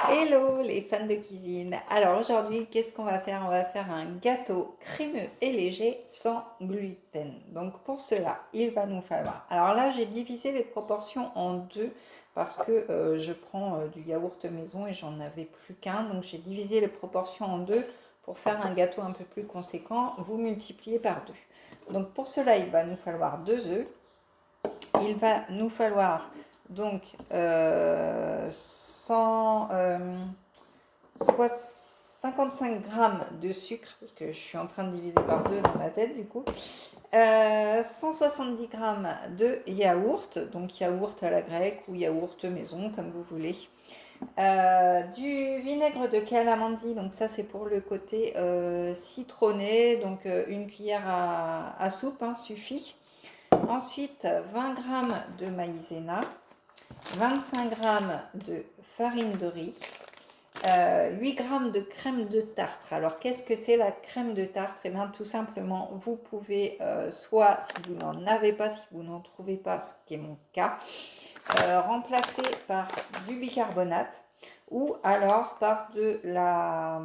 Hello les fans de cuisine. Alors aujourd'hui, qu'est-ce qu'on va faire? On va faire un gâteau crémeux et léger sans gluten. Donc pour cela, il va nous falloir. Alors là, j'ai divisé les proportions en deux parce que je prends du yaourt maison et j'en avais plus qu'un. Donc j'ai divisé les proportions en deux pour faire un gâteau un peu plus conséquent. Vous multipliez par deux. Donc pour cela, il va nous falloir 2 œufs. Il va nous falloir donc 55 grammes de sucre, parce que je suis en train de diviser par deux dans ma tête du coup. 170 grammes de yaourt, donc yaourt à la grecque ou yaourt maison, comme vous voulez. Du vinaigre de calamansi, donc ça c'est pour le côté citronné, donc une cuillère à soupe suffit. Ensuite, 20 g de maïzena, 25 g de farine de riz, 8 g de crème de tartre. Alors, qu'est-ce que c'est la crème de tartre? Eh bien, tout simplement, vous pouvez, soit si vous n'en avez pas, si vous n'en trouvez pas, ce qui est mon cas, remplacer par du bicarbonate ou alors par de la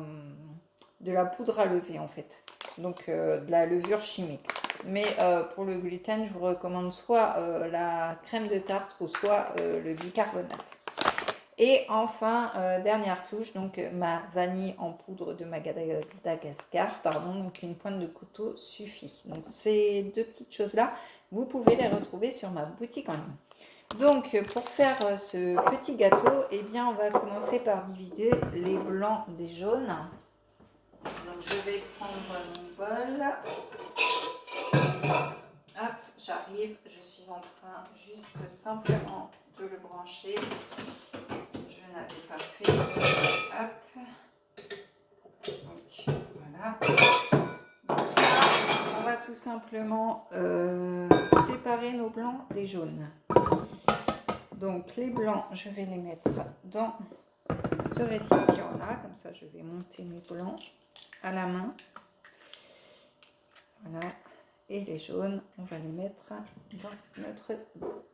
poudre à lever en fait. Donc, de la levure chimique. Mais pour le gluten, je vous recommande soit la crème de tartre ou soit le bicarbonate. Et enfin, dernière touche, donc ma vanille en poudre de Madagascar, pardon, donc une pointe de couteau suffit. Donc ces deux petites choses-là, vous pouvez les retrouver sur ma boutique en ligne. Donc pour faire ce petit gâteau, eh bien on va commencer par diviser les blancs des jaunes. Donc je vais prendre mon bol. Hop, j'arrive, je suis en train juste simplement de le brancher. Je n'avais pas fait. Hop. Donc voilà. Donc là, on va tout simplement séparer nos blancs des jaunes. Donc les blancs, je vais les mettre dans ce récipient-là. Comme ça, je vais monter mes blancs à la main. Voilà. Et les jaunes, on va les mettre dans notre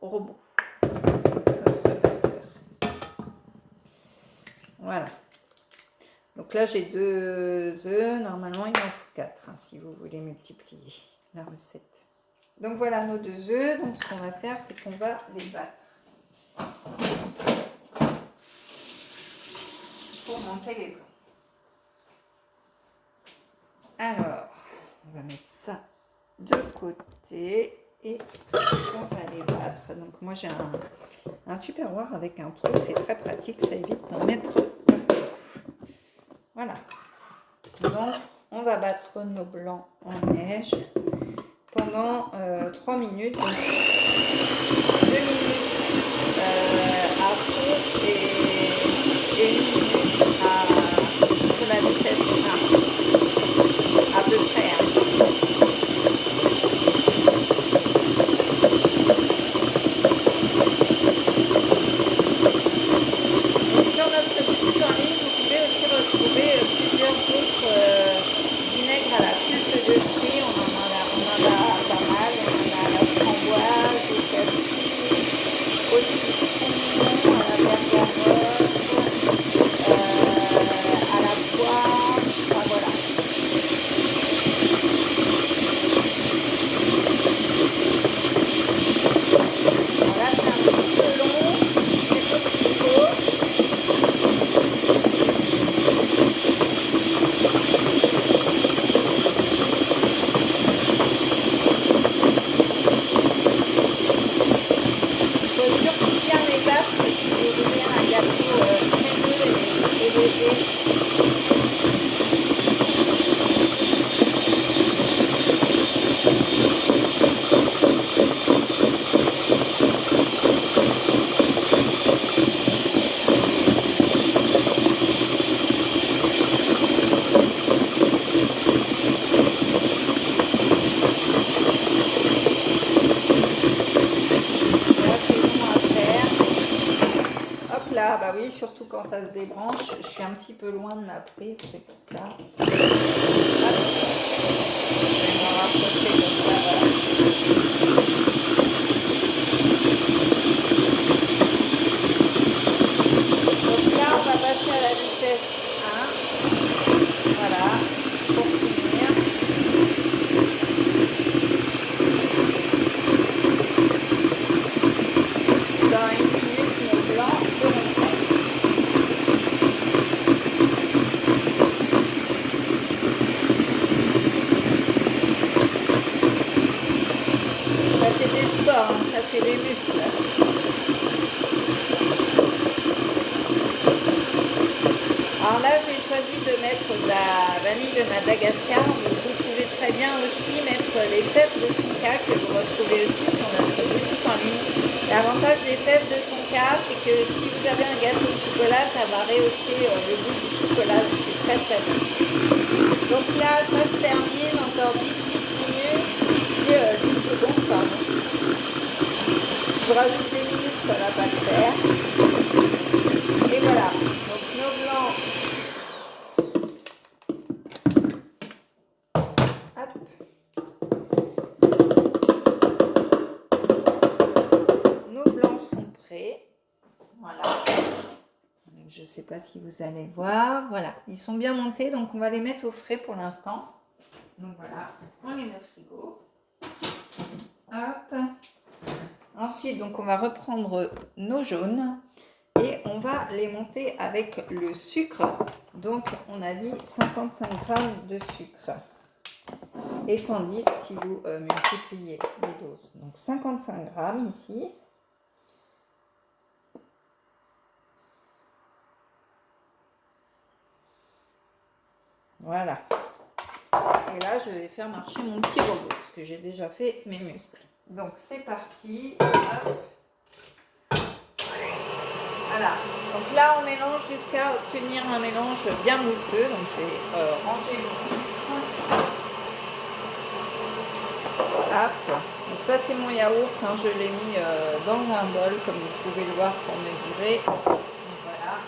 robot, notre batteur. Voilà. Donc là, j'ai 2 œufs. Normalement, il en faut 4 si vous voulez multiplier la recette. Donc voilà nos 2 œufs. Donc ce qu'on va faire, c'est qu'on va les battre pour monter les blancs. Alors, on va mettre ça de côté et on va les battre. Donc moi j'ai un tupperware avec un trou, c'est très pratique, ça évite d'en mettre partout. Voilà. Donc on va battre nos blancs en neige pendant 3 minutes. Donc 2 minutes à fond et 1 minute sur la vitesse à peu près. Retrouver plusieurs autres vinaigres à la pulpe de fruits. On en a pas mal. On en a à la framboise, au cassis, au citron, à la bergamote, à la poire. Enfin voilà. Voilà, c'est un petit peu long, il faut ce qu'il faut. Si vous voulez un gâteau crémeux et léger. Là, bah oui, surtout quand ça se débranche, je suis un petit peu loin de ma prise, c'est pour ça. Hop. Je vais me rapprocher comme ça, voilà. Donc là, on va passer à la Alors là, j'ai choisi de mettre de la vanille de Madagascar. Vous pouvez très bien aussi mettre les fèves de tonka que vous retrouvez aussi sur notre boutique en ligne. L'avantage des fèves de tonka, c'est que si vous avez un gâteau au chocolat, ça va rehausser le goût du chocolat, donc c'est très très bon. Donc là, ça se termine, encore 10 petites minutes, 10 secondes, pardon. Si je rajoute des minutes, ça va pas le faire. Et voilà, donc nos blancs, hop, nos blancs sont prêts. Voilà. Je ne sais pas si vous allez voir. Voilà, ils sont bien montés, donc on va les mettre au frais pour l'instant. Donc voilà, on les met au frigo. Hop. Ensuite, donc on va reprendre nos jaunes et on va les monter avec le sucre. Donc on a dit 55 g de sucre et 110 si vous multipliez les doses. Donc 55 g ici. Voilà. Et là, je vais faire marcher mon petit robot parce que j'ai déjà fait mes muscles. Donc c'est parti. Hop. Voilà. Donc là, on mélange jusqu'à obtenir un mélange bien mousseux. Donc je vais ranger le sucre. Hop. Donc ça, c'est mon yaourt. Hein. Je l'ai mis dans un bol, comme vous pouvez le voir pour mesurer. Donc voilà.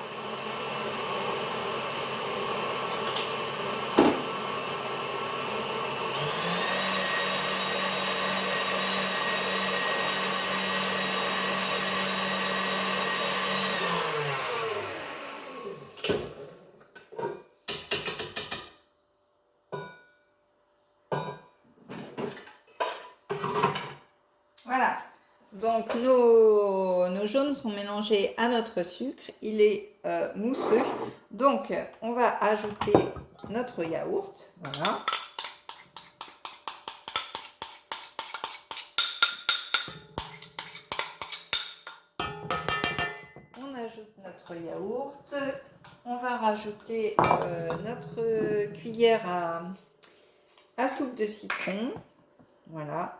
Voilà, donc nos jaunes sont mélangés à notre sucre, il est mousseux. Donc on va ajouter notre yaourt, voilà. On ajoute notre yaourt, on va rajouter notre cuillère à soupe de citron, voilà.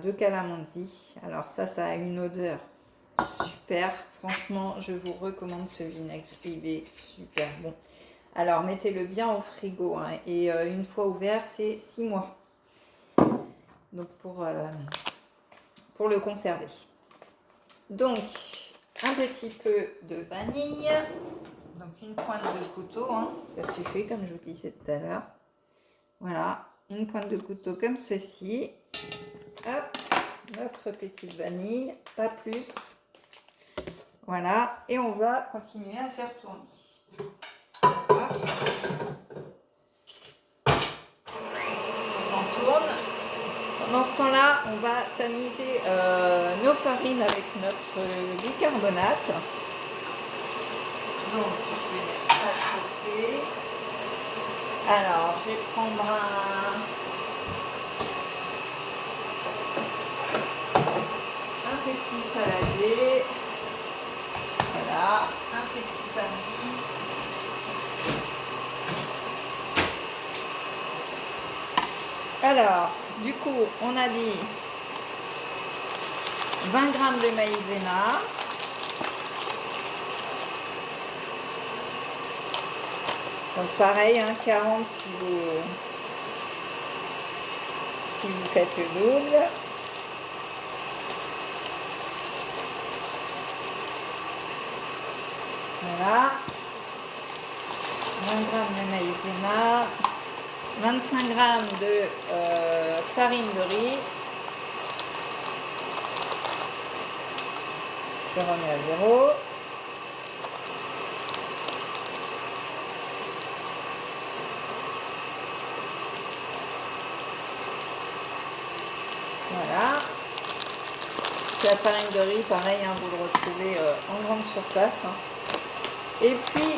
De calamansi. Alors ça a une odeur super. Franchement, je vous recommande ce vinaigre. Il est super bon. Alors, mettez-le bien au frigo. Hein, et une fois ouvert, c'est 6 mois. Donc, pour le conserver. Donc, un petit peu de vanille. Donc, une pointe de couteau. Hein, ça suffit, comme je vous disais tout à l'heure. Voilà. Une pointe de couteau comme ceci. Hop, notre petite vanille, pas plus. Voilà, et on va continuer à faire tourner. Hop. On tourne. Pendant ce temps-là, on va tamiser nos farines avec notre bicarbonate. Donc, je vais mettre ça de côté. Alors, je vais prendre un petit saladier, voilà, un petit tamis, alors du coup on a dit 20 g de maïzena, donc pareil, hein, 40 si vous faites le double. Voilà, 20 g de maïzena, 25 g de farine de riz. Je remets à 0. Voilà. La farine de riz, pareil, hein, vous le retrouvez en grande surface. Hein. Et puis,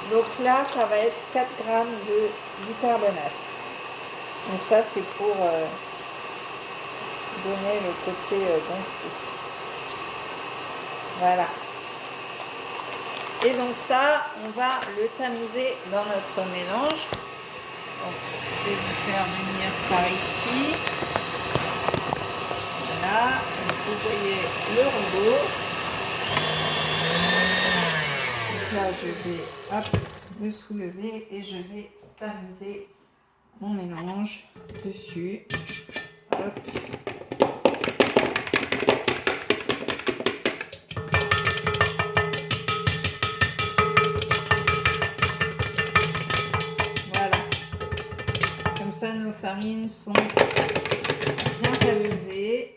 donc là, ça va être 4 g de bicarbonate. Donc ça, c'est pour donner le côté gonflé. Voilà. Et donc ça, on va le tamiser dans notre mélange. Donc, je vais vous faire venir par ici. Voilà, donc vous voyez le robot. Donc là, je vais le soulever et je vais tamiser mon mélange dessus. Hop. Voilà. Comme ça, nos farines sont bien tamisées.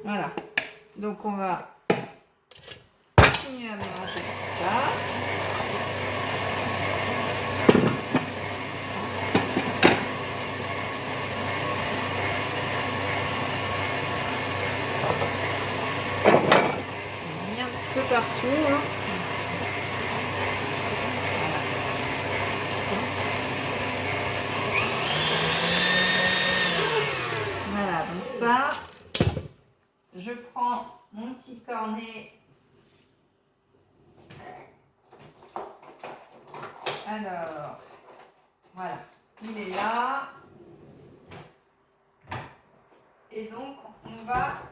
Voilà. Donc, on va continuer à mélanger tout ça. Partout. Hein. Voilà, donc ça, je prends mon petit cornet. Alors, voilà, il est là. Et donc, on va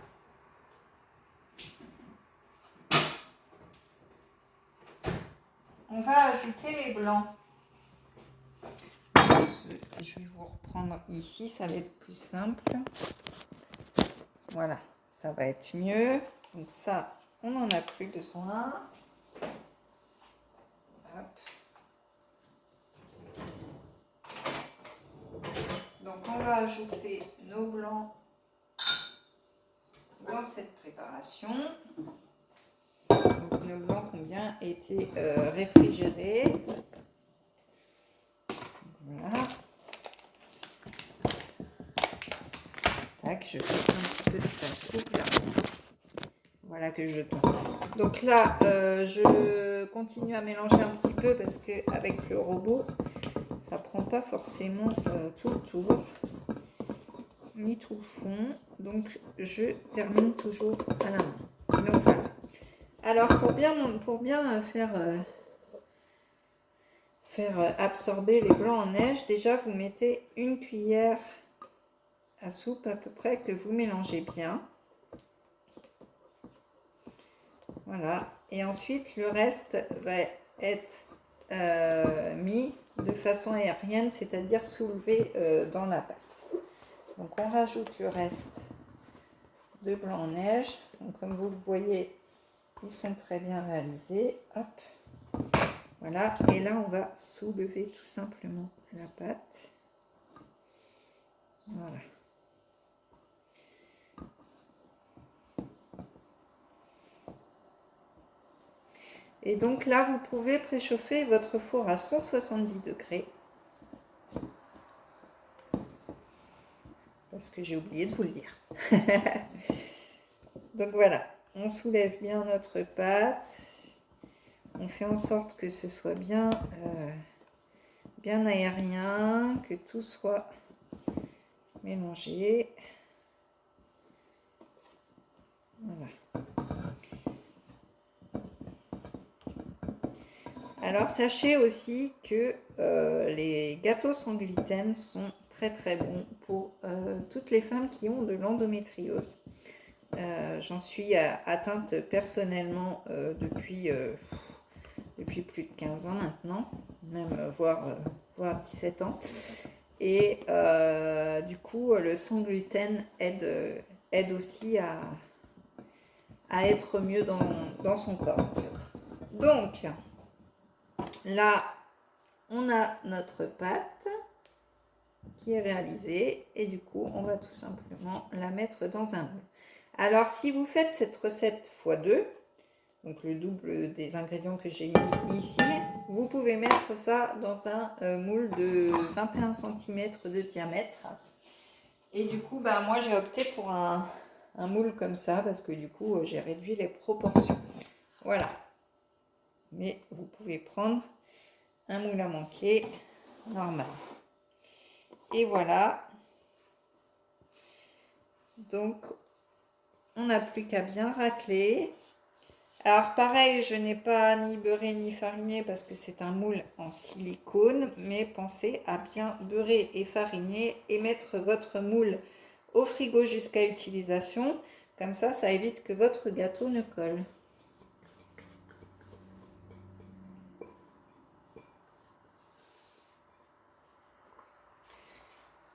ajouter les blancs. Je vais vous reprendre ici, ça va être plus simple. Voilà, ça va être mieux. Donc ça, on n'en a plus besoin. Hop. Donc on va ajouter nos blancs dans cette préparation. Donc nos blancs qui ont bien été réfrigérés. Voilà. Tac, je fais un petit peu de place. Voilà que je tourne. Donc là, je continue à mélanger un petit peu parce qu'avec le robot, ça prend pas forcément tout le tour, ni tout le fond. Donc je termine toujours à la main. Donc voilà. Alors pour bien faire absorber les blancs en neige, déjà vous mettez une cuillère à soupe à peu près que vous mélangez bien. Voilà. Et ensuite le reste va être mis de façon aérienne, c'est-à-dire soulevé dans la pâte. Donc on rajoute le reste de blanc en neige. Donc comme vous le voyez, ils sont très bien réalisés. Hop. Voilà. Et là on va soulever tout simplement la pâte. Voilà. Et donc là, vous pouvez préchauffer votre four à 170 degrés. Parce que j'ai oublié de vous le dire. Donc voilà, on soulève bien notre pâte. On fait en sorte que ce soit bien aérien, que tout soit mélangé. Voilà. Alors sachez aussi que les gâteaux sans gluten sont très très bons pour toutes les femmes qui ont de l'endométriose. J'en suis atteinte personnellement depuis plus de 15 ans maintenant, même voire 17 ans. Et du coup, le sans gluten aide aussi à être mieux dans son corps en fait. Donc, là, on a notre pâte qui est réalisée et du coup, on va tout simplement la mettre dans un moule. Alors, si vous faites cette recette x2, donc le double des ingrédients que j'ai mis ici, vous pouvez mettre ça dans un moule de 21 cm de diamètre. Et du coup, moi j'ai opté pour un moule comme ça parce que du coup, j'ai réduit les proportions. Voilà. Mais vous pouvez prendre un moule à manquer normal. Et voilà. Donc, on n'a plus qu'à bien racler. Alors pareil, je n'ai pas ni beurré ni fariné parce que c'est un moule en silicone, mais pensez à bien beurrer et fariner et mettre votre moule au frigo jusqu'à utilisation. Comme ça évite que votre gâteau ne colle.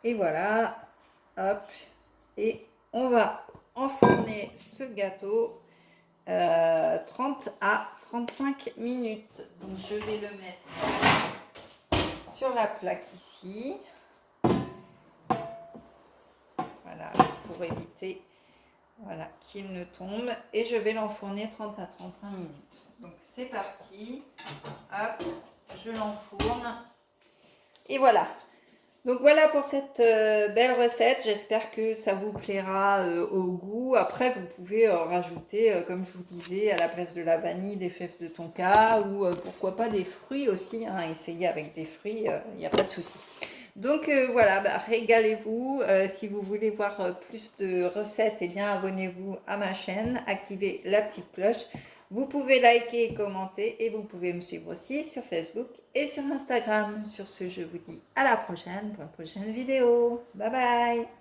Et voilà, hop, et on va enfourner ce gâteau 30 à 35 minutes. Donc je vais le mettre sur la plaque ici. Voilà, pour éviter qu'il ne tombe. Et je vais l'enfourner 30 à 35 minutes. Donc c'est parti. Hop, je l'enfourne. Et voilà. Donc voilà pour cette belle recette, j'espère que ça vous plaira au goût. Après vous pouvez rajouter, comme je vous disais, à la place de la vanille, des fèves de tonka ou pourquoi pas des fruits aussi, hein. Essayez avec des fruits, il n'y a pas de souci. Donc voilà, régalez-vous. Si vous voulez voir plus de recettes, eh bien abonnez-vous à ma chaîne, activez la petite cloche. Vous pouvez liker et commenter et vous pouvez me suivre aussi sur Facebook et sur Instagram. Sur ce, je vous dis à la prochaine pour une prochaine vidéo. Bye bye!